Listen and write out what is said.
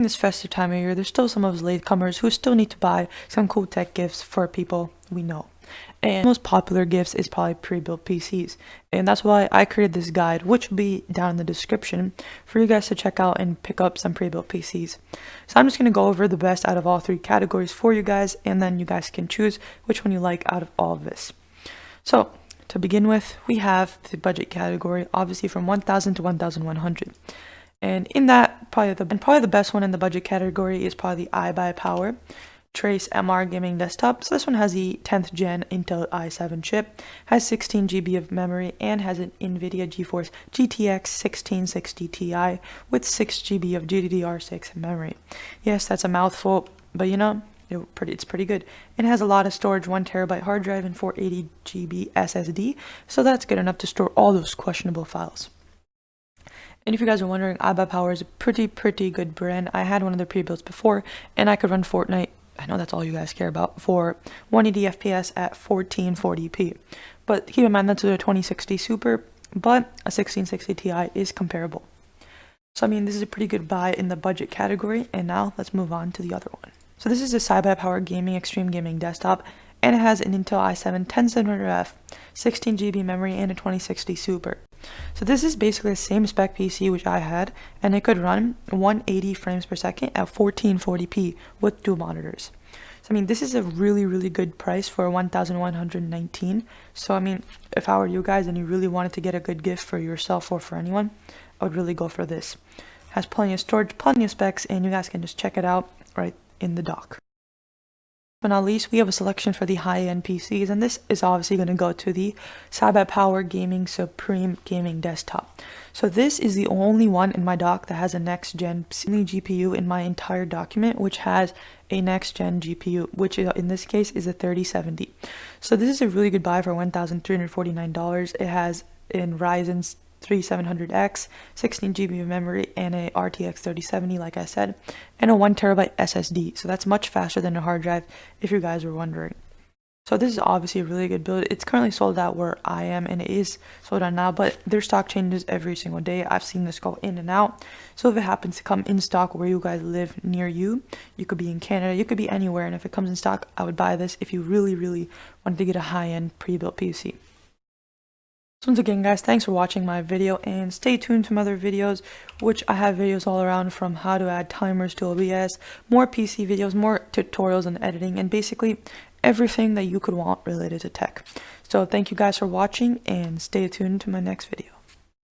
This festive time of year, there's still some of us latecomers who still need to buy some cool tech gifts for people we know. And the most popular gifts is probably pre-built PCs. And that's why I created this guide, which will be down in the description for you guys to check out and pick up some pre-built PCs. So I'm just going to go over the best out of all three categories for you guys, and then you guys can choose which one you like out of all of this. So to begin with, we have the budget category, obviously from 1,000 to 1,100. And in that, probably the best one in the budget category is probably the iBuyPower Trace MR Gaming Desktop. So this one has the 10th gen Intel i7 chip, has 16 GB of memory, and has an NVIDIA GeForce GTX 1660 Ti with 6 GB of GDDR6 memory. Yes, that's a mouthful, but you know, it's pretty good. It has a lot of storage, 1 TB hard drive and 480 GB SSD, so that's good enough to store all those questionable files. And if you guys are wondering, iBuyPower is a pretty good brand. I had one of their pre-builds before, and I could run Fortnite, I know that's all you guys care about, for 180 FPS at 1440p. But keep in mind that's a 2060 Super, but a 1660 Ti is comparable. So I mean, this is a pretty good buy in the budget category, and now let's move on to the other one. So this is a iBuyPower Gaming Extreme Gaming Desktop, and it has an Intel i7 10700F, 16 GB memory, and a 2060 Super. So this is basically the same spec PC which I had, and it could run 180 frames per second at 1440p with 2 monitors. So I mean, this is a really good price for 1,119. So I mean, if I were you guys and you really wanted to get a good gift for yourself or for anyone, I would really go for this. Has plenty of storage, plenty of specs, and you guys can just check it out right in the dock. But not least, we have a selection for the high-end PCs, and this is obviously going to go to the iBuyPower Gaming Supreme Gaming Desktop. So this is the only one in my dock that has a next-gen GPU in my entire document, which has a next-gen GPU, which in this case is a 3070. So this is a really good buy for $1,349. It has in Ryzen's 3700X, 16 GB of memory, and a RTX 3070, like I said, and a 1 TB SSD. So that's much faster than a hard drive, if you guys were wondering. So this is obviously a really good build. It's currently sold out where I am, and it is sold out now, but their stock changes every single day. I've seen this go in and out. So if it happens to come in stock where you guys live near you could be in Canada, you could be anywhere, and if it comes in stock, I would buy this if you really wanted to get a high-end pre-built PC. So once again, guys, thanks for watching my video, and stay tuned to my other videos, which I have videos all around, from how to add timers to OBS, more PC videos, more tutorials on editing, and basically everything that you could want related to tech. So thank you guys for watching, and stay tuned to my next video.